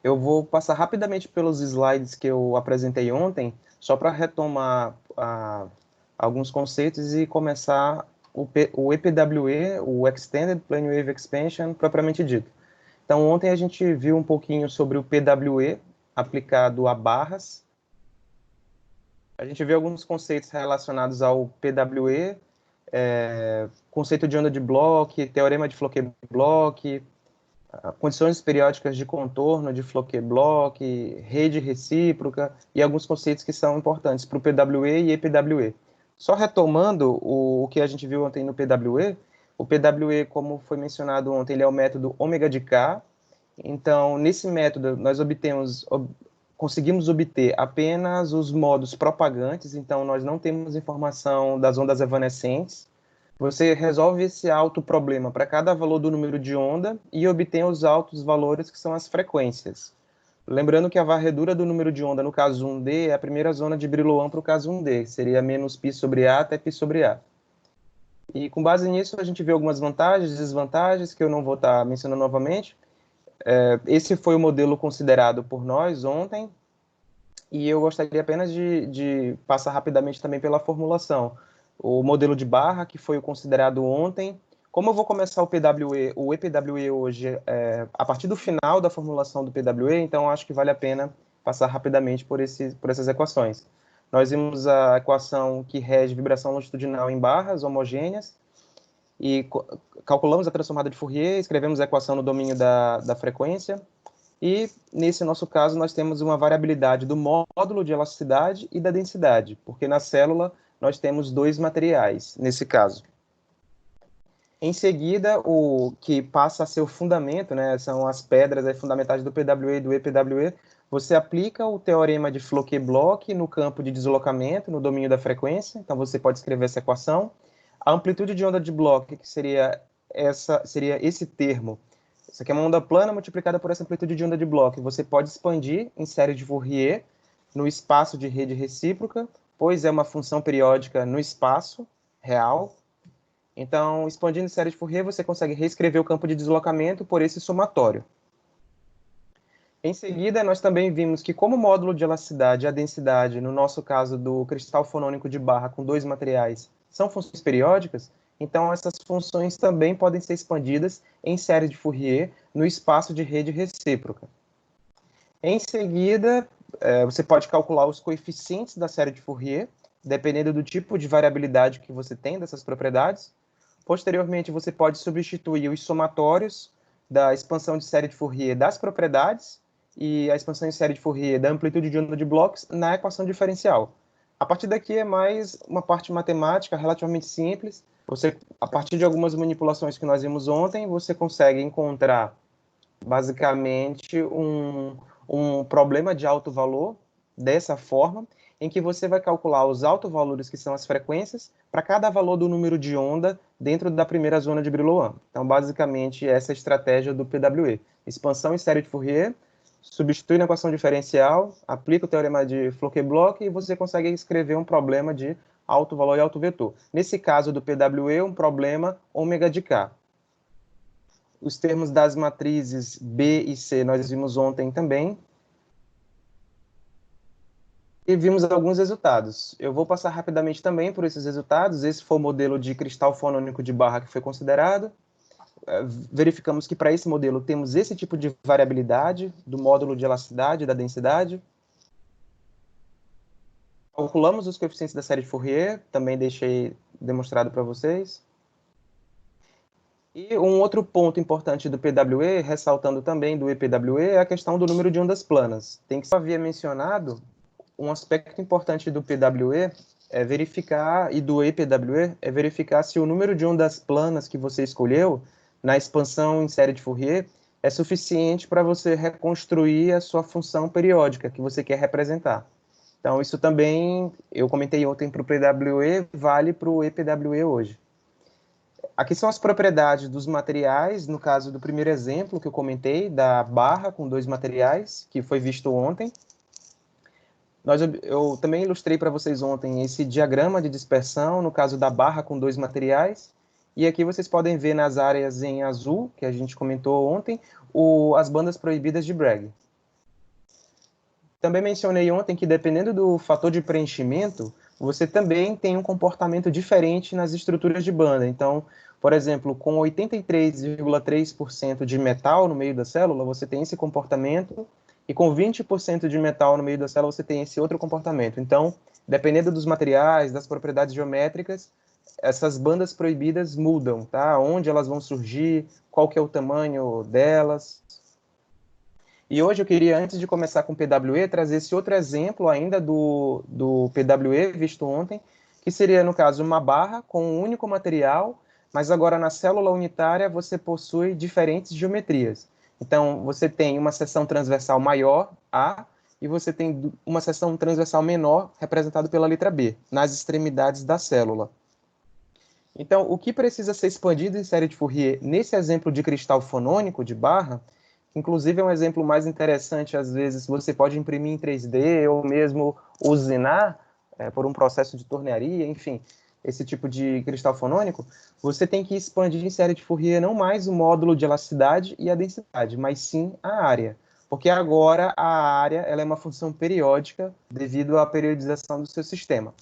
Eu vou passar rapidamente pelos slides que eu apresentei ontem, só para retomar alguns conceitos e começar o EPWE, o Extended Plane Wave Expansion, propriamente dito. Então, ontem a gente viu um pouquinho sobre o PWE aplicado a barras. A gente viu alguns conceitos relacionados ao PWE, conceito de onda de Bloch, teorema de Floquet-Bloch, condições periódicas de contorno de Floquet-Bloch, rede recíproca e alguns conceitos que são importantes para o PWE e EPWE. Só retomando o que a gente viu ontem no PWE, o PWE, como foi mencionado ontem, ele é o método ômega de K. Então, nesse método, nós conseguimos obter apenas os modos propagantes, então nós não temos informação das ondas evanescentes. Você resolve esse alto problema para cada valor do número de onda e obtém os altos valores que são as frequências. Lembrando que a varredura do número de onda no caso 1D é a primeira zona de Brillouin para o caso 1D, seria menos π sobre A até π sobre A. E com base nisso a gente vê algumas vantagens e desvantagens que eu não vou estar mencionando novamente. Esse foi o modelo considerado por nós ontem, e eu gostaria apenas de passar rapidamente também pela formulação. O modelo de barra, que foi o considerado ontem. Como eu vou começar o EPWE hoje, a partir do final da formulação do PWE, então acho que vale a pena passar rapidamente por essas equações. Nós vimos a equação que rege vibração longitudinal em barras homogêneas, e calculamos a transformada de Fourier, escrevemos a equação no domínio da frequência, e, nesse nosso caso, nós temos uma variabilidade do módulo de elasticidade e da densidade, porque na célula nós temos dois materiais, nesse caso. Em seguida, o que passa a ser o fundamento, né, são as pedras fundamentais do PWE e do EPWE, você aplica o teorema de Floquet-Bloch no campo de deslocamento, no domínio da frequência, então você pode escrever essa equação. A amplitude de onda de Bloch, que seria esse termo, isso aqui é uma onda plana multiplicada por essa amplitude de onda de Bloch. Você pode expandir em série de Fourier no espaço de rede recíproca, pois é uma função periódica no espaço real. Então, expandindo em série de Fourier, você consegue reescrever o campo de deslocamento por esse somatório. Em seguida, nós também vimos que, como módulo de elasticidade e a densidade, no nosso caso do cristal fonônico de barra com dois materiais, são funções periódicas, então essas funções também podem ser expandidas em série de Fourier no espaço de rede recíproca. Em seguida, você pode calcular os coeficientes da série de Fourier, dependendo do tipo de variabilidade que você tem dessas propriedades. Posteriormente, você pode substituir os somatórios da expansão de série de Fourier das propriedades e a expansão em série de Fourier da amplitude de onda de Bloch na equação diferencial. A partir daqui é mais uma parte matemática relativamente simples. Você, a partir de algumas manipulações que nós vimos ontem, você consegue encontrar basicamente um problema de alto valor dessa forma, em que você vai calcular os altos valores, que são as frequências, para cada valor do número de onda dentro da primeira zona de Brillouin. Então, basicamente, essa é a estratégia do PWE. Expansão em série de Fourier, substitui na equação diferencial, aplica o teorema de Floquet-Bloch e você consegue escrever um problema de alto valor e alto vetor. Nesse caso do PWE, um problema ômega de K. Os termos das matrizes B e C nós vimos ontem também. E vimos alguns resultados. Eu vou passar rapidamente também por esses resultados. Esse foi o modelo de cristal fonônico de barra que foi considerado. Verificamos que para esse modelo temos esse tipo de variabilidade do módulo de elasticidade e da densidade. Calculamos os coeficientes da série de Fourier, também deixei demonstrado para vocês. E um outro ponto importante do PWE, ressaltando também do EPWE, é a questão do número de ondas planas. Tem que ser havia mencionado, um aspecto importante do PWE é verificar, e do EPWE, é verificar se o número de ondas planas que você escolheu na expansão em série de Fourier é suficiente para você reconstruir a sua função periódica que você quer representar. Então, isso também, eu comentei ontem para o PWE, vale para o EPWE hoje. Aqui são as propriedades dos materiais, no caso do primeiro exemplo que eu comentei, da barra com dois materiais, que foi visto ontem. Eu também ilustrei para vocês ontem esse diagrama de dispersão, no caso da barra com dois materiais. E aqui vocês podem ver nas áreas em azul, que a gente comentou ontem, as bandas proibidas de Bragg. Também mencionei ontem que, dependendo do fator de preenchimento, você também tem um comportamento diferente nas estruturas de banda. Então, por exemplo, com 83,3% de metal no meio da célula, você tem esse comportamento, e com 20% de metal no meio da célula, você tem esse outro comportamento. Então, dependendo dos materiais, das propriedades geométricas, essas bandas proibidas mudam, tá? Onde elas vão surgir, qual que é o tamanho delas. E hoje eu queria, antes de começar com o PWE, trazer esse outro exemplo ainda do PWE visto ontem, que seria, no caso, uma barra com um único material, mas agora na célula unitária você possui diferentes geometrias. Então, você tem uma seção transversal maior, A, e você tem uma seção transversal menor, representada pela letra B, nas extremidades da célula. Então, o que precisa ser expandido em série de Fourier nesse exemplo de cristal fonônico de barra, inclusive é um exemplo mais interessante, às vezes você pode imprimir em 3D ou mesmo usinar por um processo de tornearia, enfim, esse tipo de cristal fonônico, você tem que expandir em série de Fourier não mais o módulo de elasticidade e a densidade, mas sim a área. Porque agora a área ela é uma função periódica devido à periodização do seu sistema.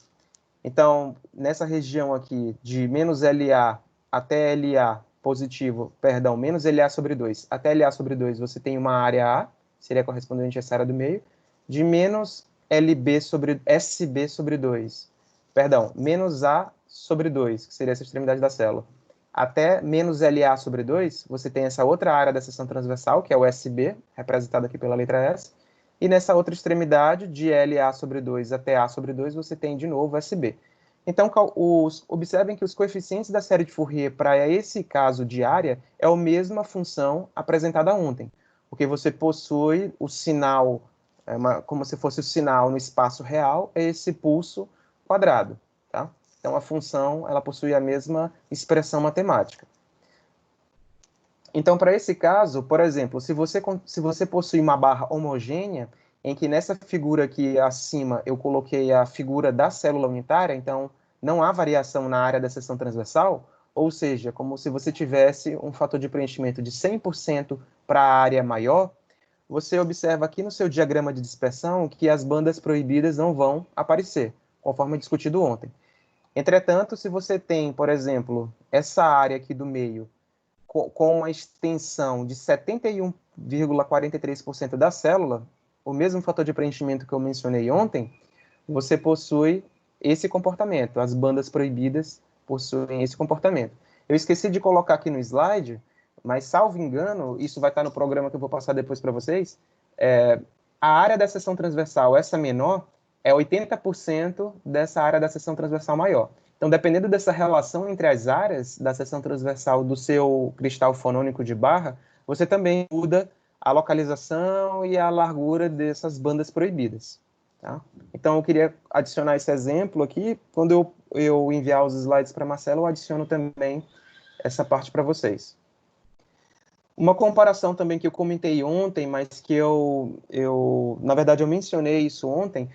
Então, nessa região aqui, de menos LA até LA positivo, perdão, menos LA sobre 2 até LA sobre 2, você tem uma área A, seria correspondente a essa área do meio, de menos LB sobre SB sobre 2, perdão, menos A sobre 2, que seria essa extremidade da célula, até menos LA sobre 2, você tem essa outra área da seção transversal, que é o SB, representada aqui pela letra S, e nessa outra extremidade, de LA sobre 2 até A sobre 2, você tem de novo SB. Então, observem que os coeficientes da série de Fourier para esse caso de área é a mesma função apresentada ontem, porque você possui o sinal, como se fosse o sinal no espaço real, é esse pulso quadrado. Tá? Então, a função ela possui a mesma expressão matemática. Então, para esse caso, por exemplo, se você possui uma barra homogênea, em que nessa figura aqui acima eu coloquei a figura da célula unitária, então não há variação na área da seção transversal, ou seja, como se você tivesse um fator de preenchimento de 100% para a área maior, você observa aqui no seu diagrama de dispersão que as bandas proibidas não vão aparecer, conforme discutido ontem. Entretanto, se você tem, por exemplo, essa área aqui do meio, com uma extensão de 71,43% da célula, o mesmo fator de preenchimento que eu mencionei ontem, você possui esse comportamento. As bandas proibidas possuem esse comportamento. Eu esqueci de colocar aqui no slide, mas, salvo engano, isso vai estar no programa que eu vou passar depois para vocês, a área da seção transversal, essa menor, é 80% dessa área da seção transversal maior. Então, dependendo dessa relação entre as áreas da seção transversal do seu cristal fonônico de barra, você também muda a localização e a largura dessas bandas proibidas. Tá? Então, eu queria adicionar esse exemplo aqui. Quando eu enviar os slides para Marcelo, eu adiciono também essa parte para vocês. Uma comparação também que eu comentei ontem, mas que na verdade, eu mencionei isso ontem.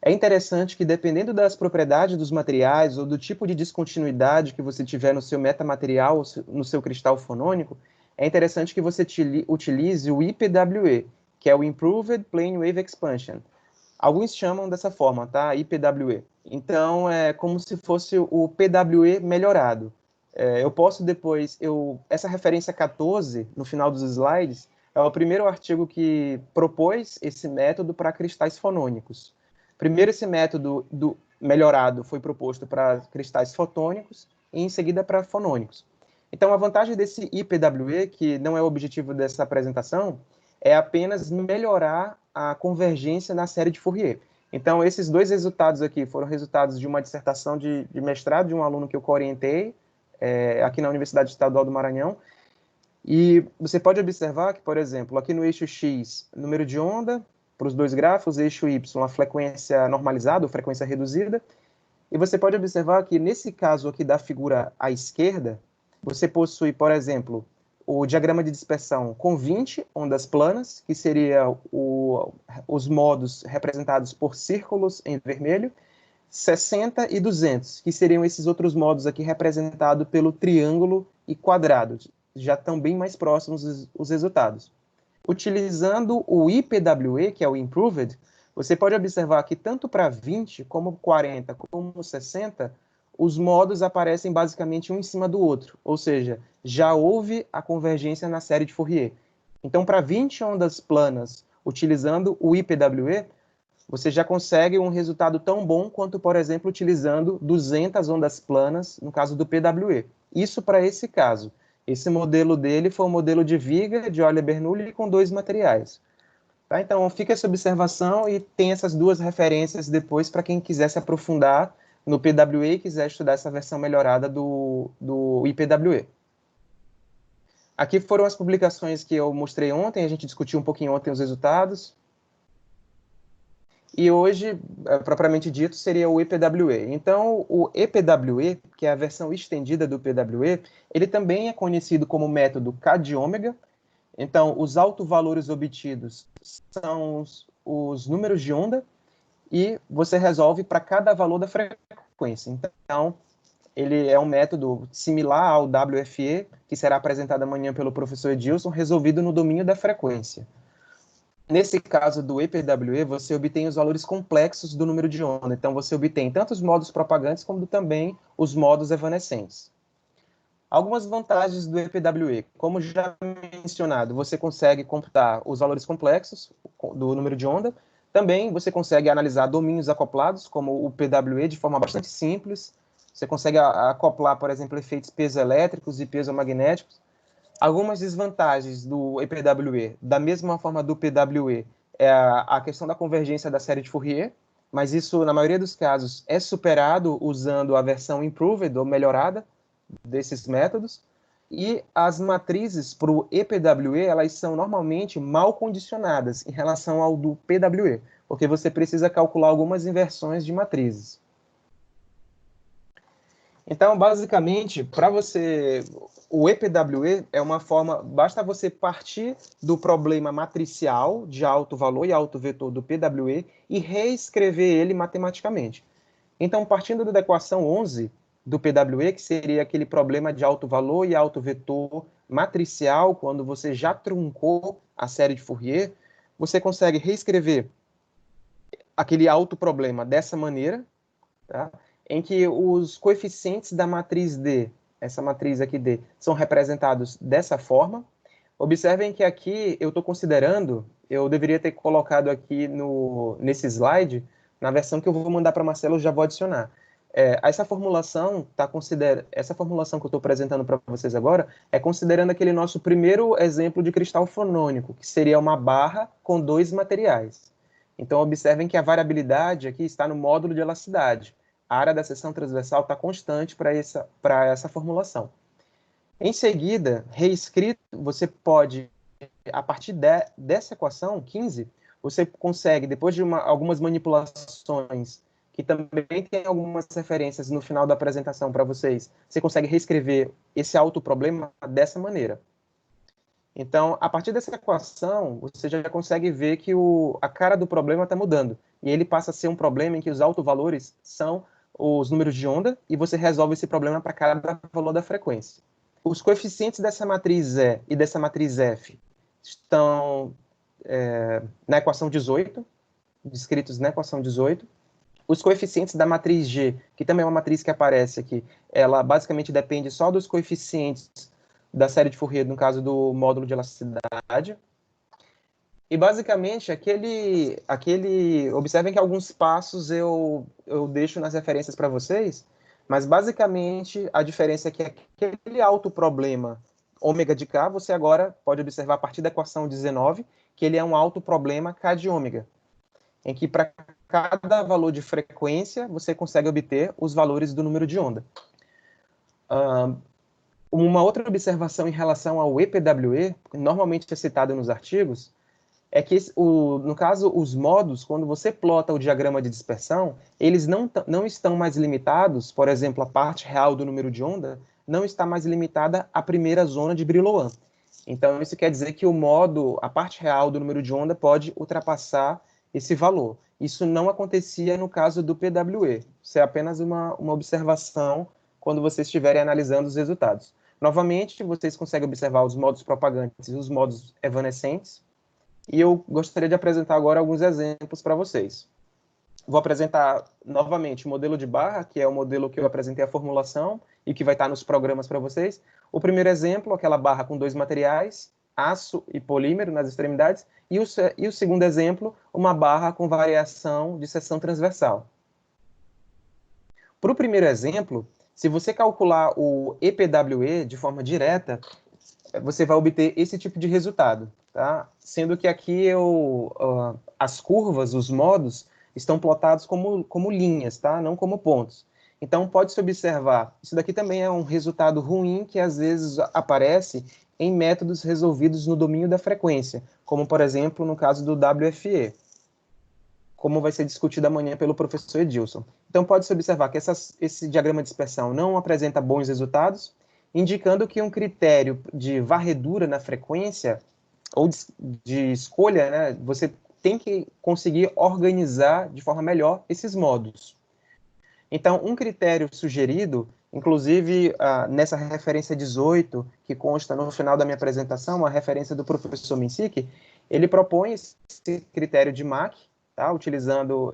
É interessante que, dependendo das propriedades dos materiais ou do tipo de descontinuidade que você tiver no seu metamaterial, no seu cristal fonônico, é interessante que você utilize o IPWE, que é o Improved Plane Wave Expansion. Alguns chamam dessa forma, tá? IPWE. Então, é como se fosse o PWE melhorado. Eu posso depois... essa referência 14, no final dos slides, é o primeiro artigo que propôs esse método para cristais fonônicos. Primeiro, esse método melhorado foi proposto para cristais fotônicos e, em seguida, para fonônicos. Então, a vantagem desse IPWE, que não é o objetivo dessa apresentação, é apenas melhorar a convergência na série de Fourier. Então, esses dois resultados aqui foram resultados de uma dissertação de mestrado de um aluno que eu orientei aqui na Universidade Estadual do Maranhão. E você pode observar que, por exemplo, aqui no eixo X, número de onda, para os dois gráficos, eixo Y, a frequência normalizada, ou frequência reduzida, e você pode observar que, nesse caso aqui da figura à esquerda, você possui, por exemplo, o diagrama de dispersão com 20 ondas planas, que seria os modos representados por círculos em vermelho, 60 e 200, que seriam esses outros modos aqui representados pelo triângulo e quadrado. Já estão bem mais próximos os resultados. Utilizando o IPWE, que é o Improved, você pode observar que tanto para 20, como 40, como 60, os modos aparecem basicamente um em cima do outro, ou seja, já houve a convergência na série de Fourier. Então, para 20 ondas planas, utilizando o IPWE, você já consegue um resultado tão bom quanto, por exemplo, utilizando 200 ondas planas, no caso do PWE. Isso para esse caso. Esse modelo dele foi um modelo de viga de Euler-Bernoulli com 2 materiais. Tá? Então, fica essa observação e tem essas duas referências depois para quem quiser se aprofundar no PWE e quiser estudar essa versão melhorada do IPWE. Aqui foram as publicações que eu mostrei ontem, a gente discutiu um pouquinho ontem os resultados. E hoje, propriamente dito, seria o EPWE. Então, o EPWE, que é a versão estendida do PWE, ele também é conhecido como método K de ômega. Então, os autovalores obtidos são os números de onda e você resolve para cada valor da frequência. Então, ele é um método similar ao WFE, que será apresentado amanhã pelo professor Edilson, resolvido no domínio da frequência. Nesse caso do EPWE, você obtém os valores complexos do número de onda. Então, você obtém tanto os modos propagantes como também os modos evanescentes. Algumas vantagens do EPWE. Como já mencionado, você consegue computar os valores complexos do número de onda. Também você consegue analisar domínios acoplados, como o PWE, de forma bastante simples. Você consegue acoplar, por exemplo, efeitos piezoelétricos e piezomagnéticos. Algumas desvantagens do EPWE, da mesma forma do PWE, é a questão da convergência da série de Fourier, mas isso, na maioria dos casos, é superado usando a versão improved, ou melhorada, desses métodos. E as matrizes para o EPWE, elas são normalmente mal condicionadas em relação ao do PWE, porque você precisa calcular algumas inversões de matrizes. Então, basicamente, para você, o EPWE é uma forma, basta você partir do problema matricial de alto valor e alto vetor do PWE e reescrever ele matematicamente. Então, partindo da equação 11 do PWE, que seria aquele problema de alto valor e alto vetor matricial, quando você já truncou a série de Fourier, você consegue reescrever aquele alto problema dessa maneira, tá? Em que os coeficientes da matriz D, essa matriz aqui D, são representados dessa forma. Observem que aqui eu estou considerando, eu deveria ter colocado aqui nesse slide, na versão que eu vou mandar para Marcelo, eu já vou adicionar. Essa formulação essa formulação que eu estou apresentando para vocês agora é considerando aquele nosso primeiro exemplo de cristal fonônico, que seria uma barra com 2 materiais. Então, observem que a variabilidade aqui está no módulo de elasticidade. A área da seção transversal está constante para essa formulação. Em seguida, reescrito, você pode, a partir dessa equação 15, você consegue, depois de algumas manipulações, que também tem algumas referências no final da apresentação para vocês, você consegue reescrever esse autoproblema dessa maneira. Então, a partir dessa equação, você já consegue ver que a cara do problema está mudando. E ele passa a ser um problema em que os autovalores são os números de onda e você resolve esse problema para cada valor da frequência. Os coeficientes dessa matriz E e dessa matriz F estão na equação 18, descritos na equação 18. Os coeficientes da matriz G, que também é uma matriz que aparece aqui, ela basicamente depende só dos coeficientes da série de Fourier, no caso do módulo de elasticidade. E basicamente, observem que alguns passos eu deixo nas referências para vocês, mas basicamente a diferença é que aquele autoproblema ômega de K, você agora pode observar a partir da equação 19, que ele é um autoproblema K de ômega, em que para cada valor de frequência você consegue obter os valores do número de onda. Uma outra observação em relação ao EPWE, que normalmente é citado nos artigos, é que, no caso, os modos, quando você plota o diagrama de dispersão, eles não estão mais limitados, por exemplo, a parte real do número de onda não está mais limitada à primeira zona de Brillouin. Então, isso quer dizer que a parte real do número de onda pode ultrapassar esse valor. Isso não acontecia no caso do PWE. Isso é apenas uma observação quando vocês estiverem analisando os resultados. Novamente, vocês conseguem observar os modos propagantes e os modos evanescentes. e eu gostaria de apresentar agora alguns exemplos para vocês. Vou apresentar novamente o modelo de barra, que é o modelo que eu apresentei a formulação e que vai estar nos programas para vocês. O primeiro exemplo, aquela barra com 2 materiais, aço e polímero nas extremidades, e o segundo exemplo, uma barra com variação de seção transversal. Para o primeiro exemplo, se você calcular o EPWE de forma direta, você vai obter esse tipo de resultado, tá? Sendo que aqui as curvas, os modos, estão plotados como linhas, tá? Não como pontos. Então, pode-se observar, isso daqui também é um resultado ruim que às vezes aparece em métodos resolvidos no domínio da frequência, como, por exemplo, no caso do WFE, como vai ser discutido amanhã pelo professor Edilson. Então, pode-se observar que esse diagrama de dispersão não apresenta bons resultados, indicando que um critério de varredura na frequência, ou de escolha, né, você tem que conseguir organizar de forma melhor esses modos. Então, um critério sugerido, inclusive nessa referência 18, que consta no final da minha apresentação, uma referência do professor Minsky, ele propõe esse critério de Mach, tá, utilizando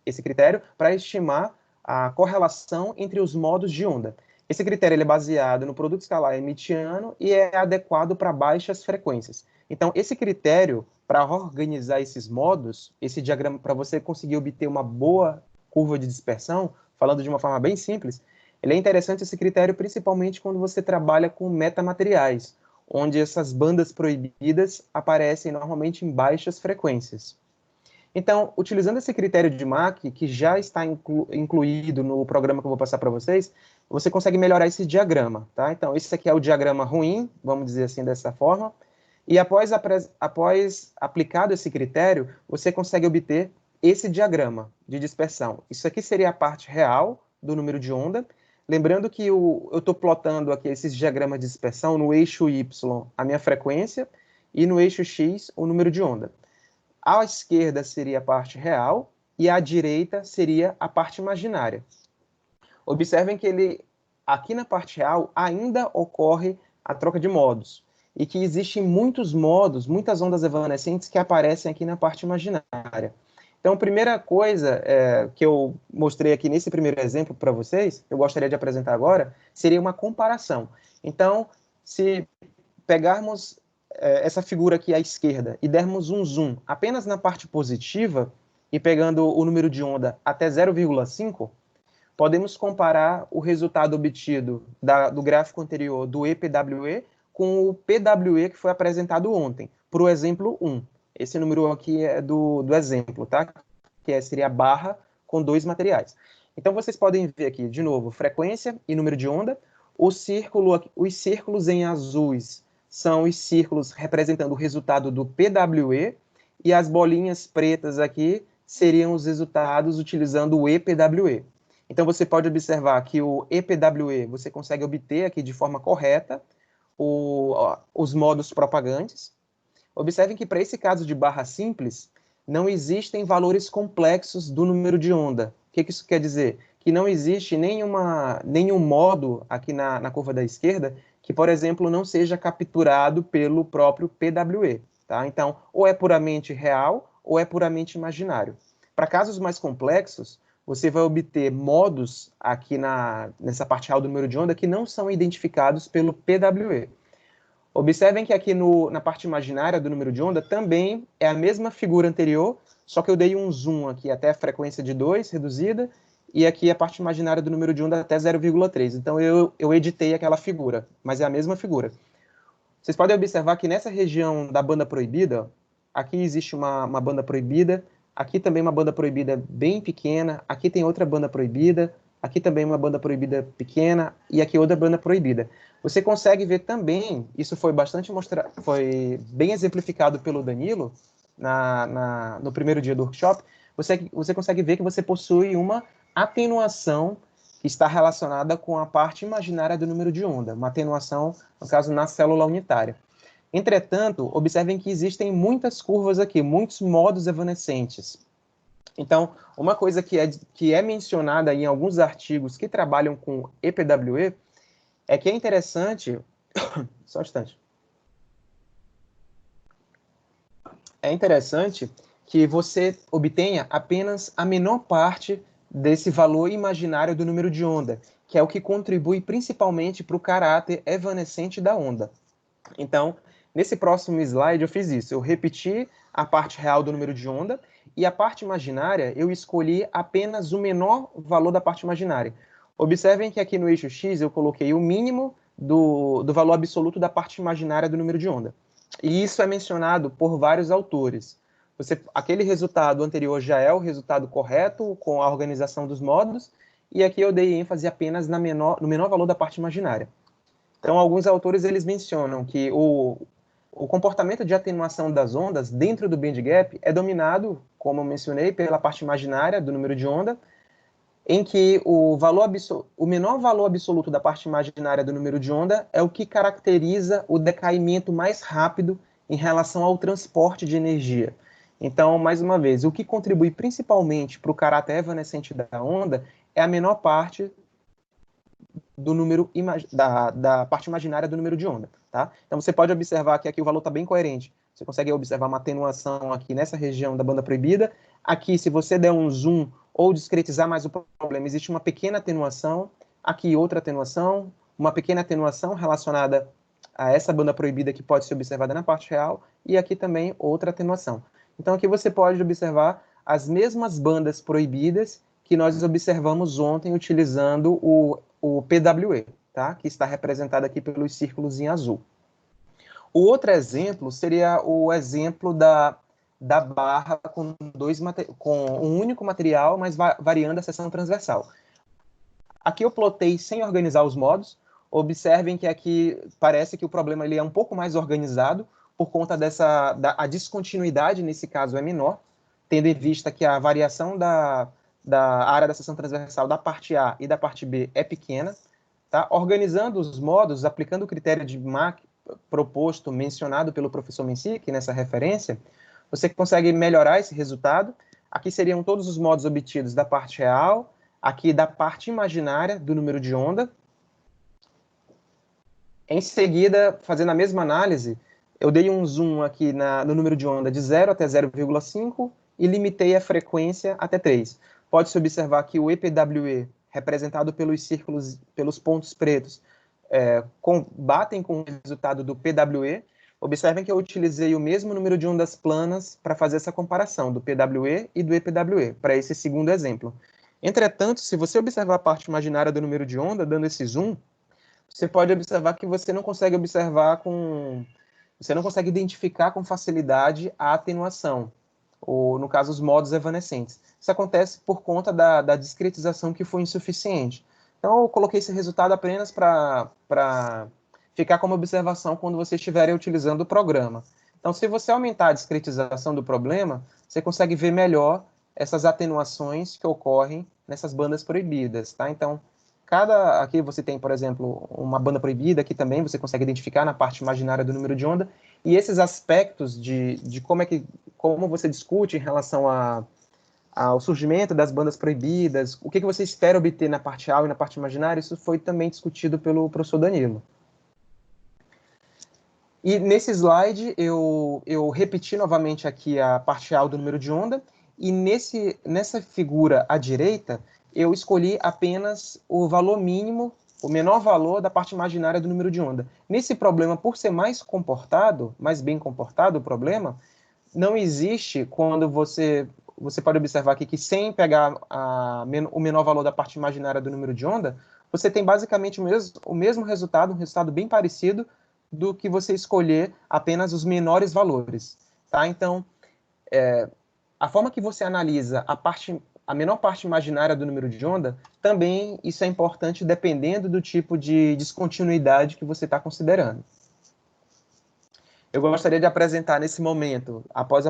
esse critério para estimar a correlação entre os modos de onda. Esse critério ele é baseado no produto escalar hermitiano e é adequado para baixas frequências. Então, esse critério, para organizar esses modos, esse diagrama, para você conseguir obter uma boa curva de dispersão, falando de uma forma bem simples, ele é interessante esse critério principalmente quando você trabalha com metamateriais, onde essas bandas proibidas aparecem normalmente em baixas frequências. Então, utilizando esse critério de Mach, que já está incluído no programa que eu vou passar para vocês, você consegue melhorar esse diagrama, tá? Então, esse aqui é o diagrama ruim, vamos dizer assim, dessa forma, e após aplicado esse critério, você consegue obter esse diagrama de dispersão. Isso aqui seria a parte real do número de onda. Lembrando que eu estou plotando aqui esses diagramas de dispersão no eixo Y, a minha frequência, e no eixo X, o número de onda. À esquerda seria a parte real e à direita seria a parte imaginária. Observem que aqui na parte real ainda ocorre a troca de modos e que existem muitos modos, muitas ondas evanescentes que aparecem aqui na parte imaginária. Então, a primeira coisa que eu mostrei aqui nesse primeiro exemplo para vocês, eu gostaria de apresentar agora, seria uma comparação. Então, se pegarmos essa figura aqui à esquerda e dermos um zoom apenas na parte positiva e pegando o número de onda até 0,5, podemos comparar o resultado obtido do gráfico anterior do EPWE com o PWE que foi apresentado ontem, para o exemplo 1. Esse número aqui é do exemplo, tá? Que seria a barra com 2 materiais. Então, vocês podem ver aqui, de novo, frequência e número de onda. Os círculos em azuis são os círculos representando o resultado do PWE e as bolinhas pretas aqui seriam os resultados utilizando o EPWE. Então, você pode observar que o EPWE você consegue obter aqui de forma correta os modos propagantes. Observem que para esse caso de barra simples, não existem valores complexos do número de onda. O que isso quer dizer? Que não existe nenhum modo aqui na curva da esquerda que, por exemplo, não seja capturado pelo próprio PWE. Tá? Então, ou é puramente real ou é puramente imaginário. Para casos mais complexos, você vai obter modos aqui nessa parte real do número de onda que não são identificados pelo PWE. Observem que aqui na parte imaginária do número de onda também é a mesma figura anterior, só que eu dei um zoom aqui até a frequência de 2 reduzida, e aqui a parte imaginária do número de onda até 0,3. Então eu editei aquela figura, mas é a mesma figura. Vocês podem observar que nessa região da banda proibida, aqui existe uma banda proibida, aqui também uma banda proibida bem pequena, aqui tem outra banda proibida, aqui também uma banda proibida pequena e aqui outra banda proibida. Você consegue ver também, isso foi foi bem exemplificado pelo Danilo no primeiro dia do workshop, você consegue ver que você possui uma atenuação que está relacionada com a parte imaginária do número de onda, uma atenuação, no caso, na célula unitária. Entretanto, observem que existem muitas curvas aqui, muitos modos evanescentes. Então, uma coisa que é mencionada em alguns artigos que trabalham com EPWE é que é interessante... Só um instante. é interessante que você obtenha apenas a menor parte desse valor imaginário do número de onda, que é o que contribui principalmente para o caráter evanescente da onda. Então, nesse próximo slide eu fiz isso, eu repeti a parte real do número de onda e a parte imaginária eu escolhi apenas o menor valor da parte imaginária. Observem que aqui no eixo X eu coloquei o mínimo do valor absoluto da parte imaginária do número de onda. E isso é mencionado por vários autores. Aquele resultado anterior já é o resultado correto, com a organização dos módulos, e aqui eu dei ênfase apenas no menor valor da parte imaginária. Então, alguns autores eles mencionam que o comportamento de atenuação das ondas dentro do band gap é dominado, como eu mencionei, pela parte imaginária do número de onda, em que o menor valor absoluto da parte imaginária do número de onda é o que caracteriza o decaimento mais rápido em relação ao transporte de energia. Então, mais uma vez, o que contribui principalmente para o caráter evanescente da onda é a menor parte do número da parte imaginária do número de onda, tá? Então você pode observar que aqui o valor está bem coerente. Você consegue observar uma atenuação aqui nessa região da banda proibida. Aqui, se você der um zoom ou discretizar mais o problema, existe uma pequena atenuação. Aqui outra atenuação, uma pequena atenuação relacionada a essa banda proibida que pode ser observada na parte real, e aqui também outra atenuação. Então aqui você pode observar as mesmas bandas proibidas que nós observamos ontem utilizando o PWE, tá? Que está representado aqui pelos círculos em azul. O outro exemplo seria o exemplo da barra com um único material, mas variando a seção transversal. Aqui eu plotei sem organizar os modos. Observem que aqui parece que o problema ele é um pouco mais organizado, por conta a descontinuidade, nesse caso, é menor, tendo em vista que a variação da área da seção transversal da parte A e da parte B é pequena. Tá? Organizando os modos, aplicando o critério de Mach proposto, mencionado pelo professor Mensic nessa referência, você consegue melhorar esse resultado. Aqui seriam todos os modos obtidos da parte real, aqui da parte imaginária do número de onda. Em seguida, fazendo a mesma análise, eu dei um zoom aqui no número de onda de 0 até 0,5 e limitei a frequência até 3. Pode-se observar que o EPWE, representado pelos círculos, pelos pontos pretos, batem com o resultado do PWE. Observem que eu utilizei o mesmo número de ondas planas para fazer essa comparação do PWE e do EPWE, para esse segundo exemplo. Entretanto, se você observar a parte imaginária do número de onda, dando esse zoom, você pode observar que você não consegue você não consegue identificar com facilidade a atenuação, ou, no caso, os modos evanescentes. Isso acontece por conta da discretização que foi insuficiente. Então, eu coloquei esse resultado apenas para ficar como observação quando vocês estiverem utilizando o programa. Então, se você aumentar a discretização do problema, você consegue ver melhor essas atenuações que ocorrem nessas bandas proibidas, tá? Então, aqui você tem, por exemplo, uma banda proibida, aqui também você consegue identificar na parte imaginária do número de onda, e esses aspectos de como você discute em relação ao surgimento das bandas proibidas, o que você espera obter na parte real e na parte imaginária, isso foi também discutido pelo professor Danilo. E nesse slide eu repeti novamente aqui a parte real do número de onda, e nessa figura à direita, eu escolhi apenas o valor mínimo, o menor valor da parte imaginária do número de onda. Nesse problema, por ser mais bem comportado o problema, não existe quando você pode observar aqui que sem pegar o menor valor da parte imaginária do número de onda, você tem basicamente o mesmo resultado, um resultado bem parecido do que você escolher apenas os menores valores. Tá? Então, a forma que você analisa a menor parte imaginária do número de onda, também isso é importante dependendo do tipo de descontinuidade que você está considerando. Eu gostaria de apresentar nesse momento, após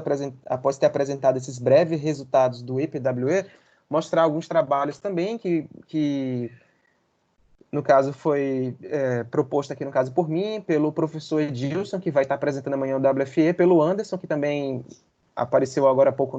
ter apresentado esses breves resultados do EPWE, mostrar alguns trabalhos também que no caso, foi proposto aqui, no caso, por mim, pelo professor Edilson, que vai estar apresentando amanhã o WFE, pelo Anderson, que também apareceu agora há pouco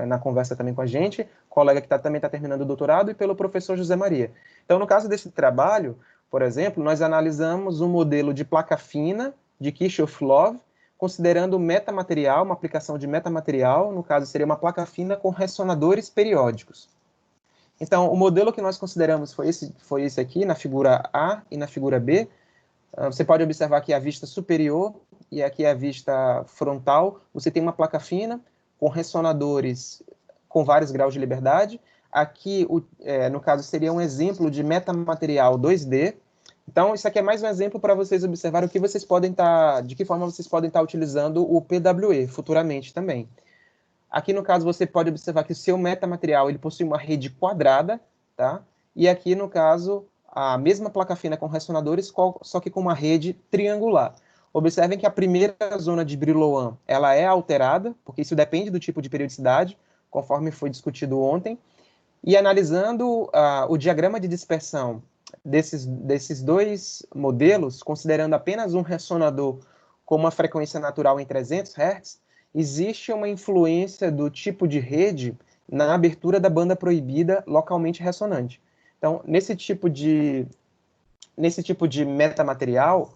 na conversa também com a gente, colega que também está terminando o doutorado, e pelo professor José Maria. Então, no caso desse trabalho, por exemplo, nós analisamos um modelo de placa fina de Kirchhoff-Love considerando metamaterial, uma aplicação de metamaterial, no caso seria uma placa fina com ressonadores periódicos. Então, o modelo que nós consideramos foi esse aqui, na figura A e na figura B. Você pode observar aqui a vista superior e aqui a vista frontal. Você tem uma placa fina com ressonadores com vários graus de liberdade. Aqui, no caso, seria um exemplo de metamaterial 2D. Então, isso aqui é mais um exemplo para vocês observarem de que forma vocês podem estar utilizando o PWE futuramente também. Aqui, no caso, você pode observar que o seu metamaterial ele possui uma rede quadrada, tá? E aqui, no caso, a mesma placa fina com ressonadores, só que com uma rede triangular. Observem que a primeira zona de Brillouin, ela é alterada, porque isso depende do tipo de periodicidade, conforme foi discutido ontem. E analisando o diagrama de dispersão desses dois modelos, considerando apenas um ressonador com uma frequência natural em 300 Hz, existe uma influência do tipo de rede na abertura da banda proibida localmente ressonante. Então, nesse tipo de metamaterial,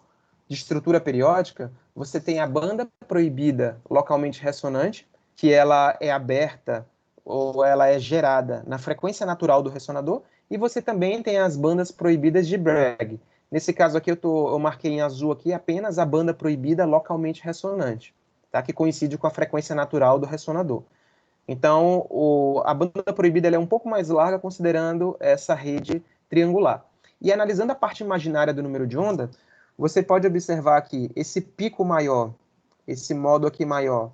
de estrutura periódica, você tem a banda proibida localmente ressonante, que ela é aberta ou ela é gerada na frequência natural do ressonador, e você também tem as bandas proibidas de Bragg. Nesse caso aqui, eu marquei em azul aqui apenas a banda proibida localmente ressonante, tá? Que coincide com a frequência natural do ressonador. Então, a banda proibida ela é um pouco mais larga, considerando essa rede triangular. E analisando a parte imaginária do número de onda, você pode observar aqui esse pico maior, esse modo aqui maior.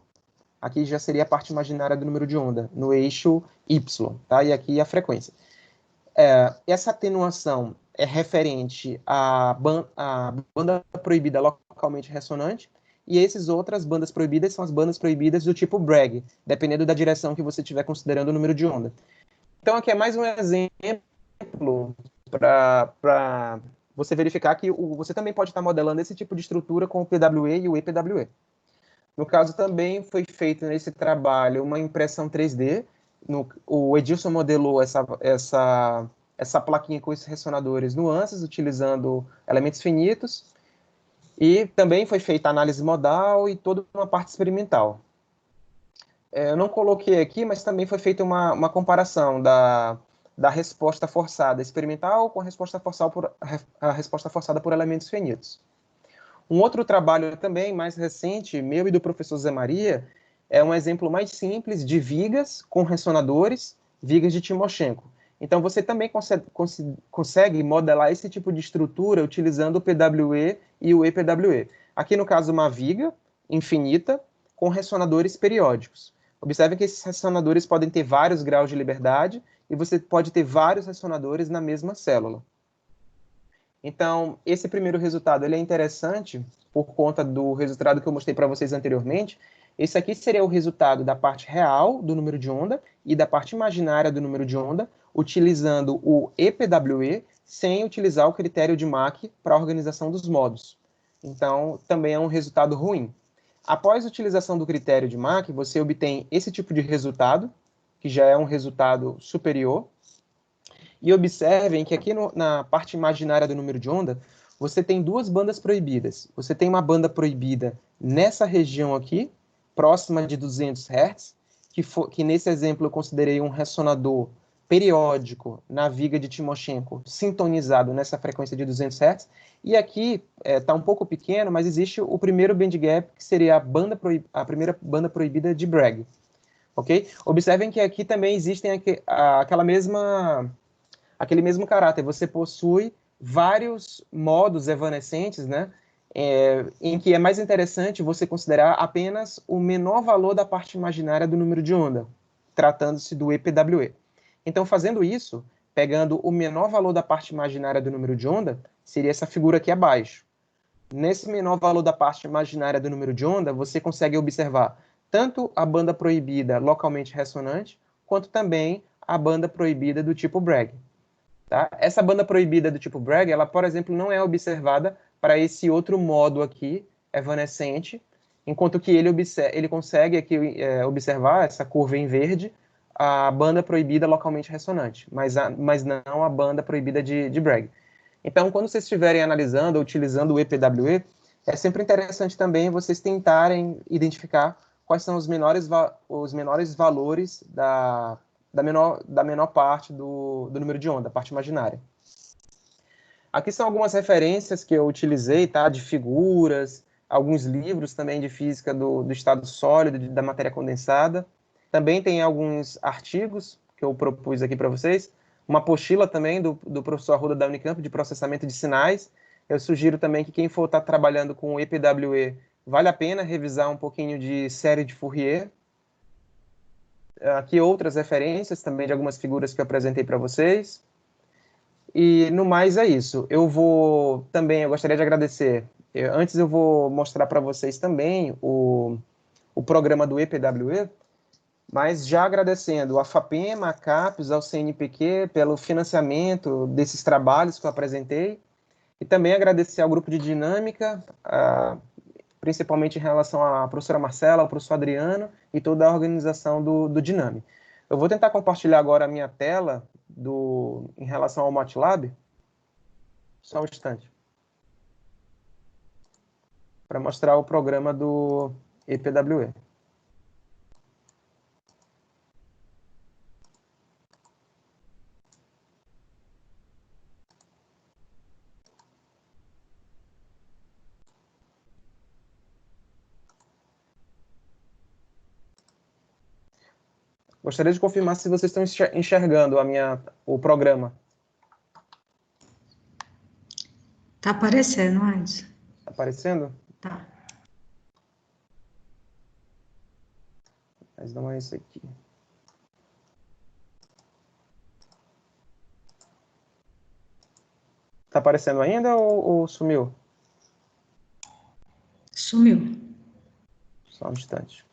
Aqui já seria a parte imaginária do número de onda, no eixo Y, tá? E aqui a frequência. Essa atenuação é referente à banda proibida localmente ressonante, e essas outras bandas proibidas são as bandas proibidas do tipo Bragg, dependendo da direção que você estiver considerando o número de onda. Então, aqui é mais um exemplo para você verificar que você também pode estar modelando esse tipo de estrutura com o PWE e o EPWE. No caso, também foi feito nesse trabalho uma impressão 3D. O Edilson modelou essa plaquinha com esses ressonadores nuances, utilizando elementos finitos. E também foi feita a análise modal e toda uma parte experimental. Eu não coloquei aqui, mas também foi feita uma comparação da resposta forçada experimental com a resposta forçada por elementos finitos. Um outro trabalho também mais recente, meu e do professor Zé Maria, é um exemplo mais simples de vigas com ressonadores, vigas de Timoshenko. Então, você também consegue modelar esse tipo de estrutura utilizando o PWE e o EPWE. Aqui, no caso, uma viga infinita com ressonadores periódicos. Observe que esses ressonadores podem ter vários graus de liberdade e você pode ter vários ressonadores na mesma célula. Então, esse primeiro resultado ele é interessante por conta do resultado que eu mostrei para vocês anteriormente. Esse aqui seria o resultado da parte real do número de onda e da parte imaginária do número de onda, utilizando o EPWE sem utilizar o critério de Mach para a organização dos modos. Então, também é um resultado ruim. Após a utilização do critério de Mach, você obtém esse tipo de resultado, que já é um resultado superior. E observem que aqui na parte imaginária do número de onda, você tem duas bandas proibidas. Você tem uma banda proibida nessa região aqui, próxima de 200 Hz, que nesse exemplo eu considerei um ressonador periódico na viga de Timoshenko, sintonizado nessa frequência de 200 Hz. E aqui está um pouco pequeno, mas existe o primeiro bandgap, que seria a primeira banda proibida de Bragg. Okay? Observem que aqui também existem aquele mesmo caráter. Você possui vários modos evanescentes, né? Em que é mais interessante você considerar apenas o menor valor da parte imaginária do número de onda, tratando-se do EPWE. Então, fazendo isso, pegando o menor valor da parte imaginária do número de onda, seria essa figura aqui abaixo. Nesse menor valor da parte imaginária do número de onda, você consegue observar tanto a banda proibida localmente ressonante, quanto também a banda proibida do tipo Bragg. Tá? Essa banda proibida do tipo Bragg, ela, por exemplo, não é observada para esse outro modo aqui, evanescente, enquanto que ele consegue aqui observar essa curva em verde, a banda proibida localmente ressonante, mas não a banda proibida de Bragg. Então, quando vocês estiverem analisando ou utilizando o EPWE, É sempre interessante também vocês tentarem identificar quais são os menores valores da menor parte do número de onda, a parte imaginária. Aqui são algumas referências que eu utilizei, tá? De figuras, alguns livros também de física do estado sólido, da matéria condensada. Também tem alguns artigos que eu propus aqui para vocês. Uma apostila também do professor Arruda da Unicamp, de processamento de sinais. Eu sugiro também que quem for estar trabalhando com o EPWE, vale a pena revisar um pouquinho de série de Fourier. Aqui outras referências também de algumas figuras que eu apresentei para vocês. E no mais é isso. Eu gostaria de agradecer. Antes eu vou mostrar para vocês também o programa do EPWE, mas já agradecendo a FAPEMA, a CAPES, ao CNPq pelo financiamento desses trabalhos que eu apresentei, e também agradecer ao grupo de dinâmica, principalmente em relação à professora Marcela, ao professor Adriano e toda a organização do Dinami. Eu vou tentar compartilhar agora a minha tela em relação ao MATLAB. Só um instante. Para mostrar o programa do EPWE. Gostaria de confirmar se vocês estão enxergando o programa. Tá aparecendo, Alisson. Tá aparecendo? Tá. Mas não é isso aqui. Tá aparecendo ainda ou sumiu? Sumiu. Só um instante.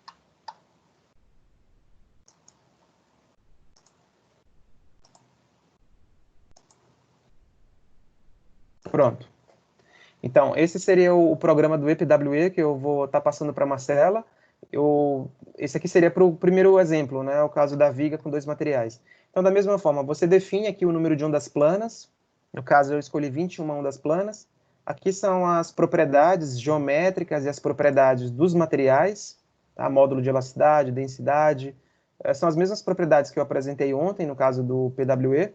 Pronto. Então, esse seria o programa do EPWE que eu vou estar passando para a Marcela. Esse aqui seria para o primeiro exemplo, né? O caso da viga com 2 materiais. Então, da mesma forma, você define aqui o número de ondas planas. No caso, eu escolhi 21 ondas planas. Aqui são as propriedades geométricas e as propriedades dos materiais, tá? Módulo de elasticidade, densidade. São as mesmas propriedades que eu apresentei ontem, no caso do PWE.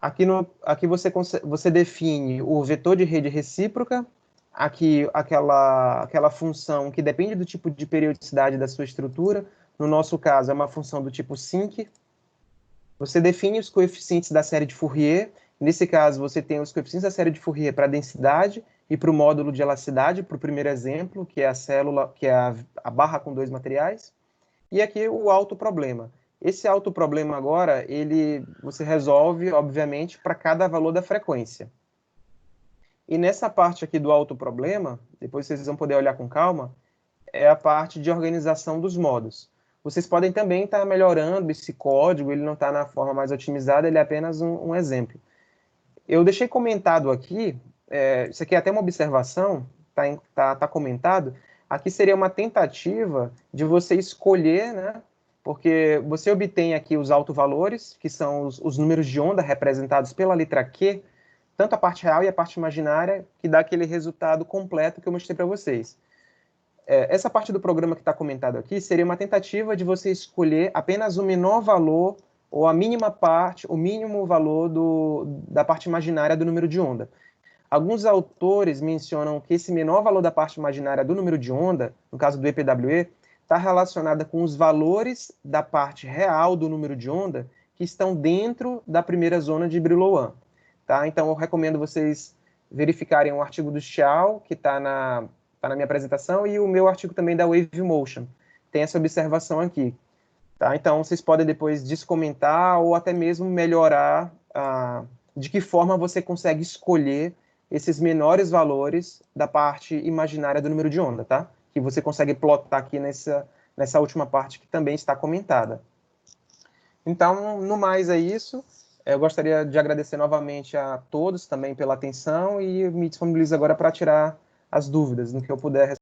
Aqui você define o vetor de rede recíproca, aqui aquela função que depende do tipo de periodicidade da sua estrutura. No nosso caso, é uma função do tipo sinc. Você define os coeficientes da série de Fourier. Nesse caso, você tem os coeficientes da série de Fourier para a densidade e para o módulo de elasticidade, para o primeiro exemplo, que é a célula, que é a barra com 2 materiais. E aqui o autoproblema. Esse autoproblema agora, você resolve, obviamente, para cada valor da frequência. E nessa parte aqui do autoproblema, depois vocês vão poder olhar com calma, é a parte de organização dos modos. Vocês podem também estar melhorando esse código, ele não está na forma mais otimizada, ele é apenas um exemplo. Eu deixei comentado aqui, isso aqui é até uma observação, tá comentado, aqui seria uma tentativa de você escolher, né, porque você obtém aqui os autovalores, que são os números de onda representados pela letra Q, tanto a parte real e a parte imaginária, que dá aquele resultado completo que eu mostrei para vocês. Essa parte do programa que está comentado aqui seria uma tentativa de você escolher apenas o menor valor ou a mínima parte, o mínimo valor da parte imaginária do número de onda. Alguns autores mencionam que esse menor valor da parte imaginária do número de onda, no caso do EPWE, está relacionada com os valores da parte real do número de onda que estão dentro da primeira zona de Brillouin. Tá? Então, eu recomendo vocês verificarem o artigo do Xiao, que está na minha apresentação, e o meu artigo também da Wave Motion. Tem essa observação aqui. Tá? Então, vocês podem depois descomentar ou até mesmo melhorar de que forma você consegue escolher esses menores valores da parte imaginária do número de onda, tá? Que você consegue plotar aqui nessa última parte que também está comentada. Então, no mais é isso. Eu gostaria de agradecer novamente a todos também pela atenção e me disponibilizo agora para tirar as dúvidas no que eu puder responder.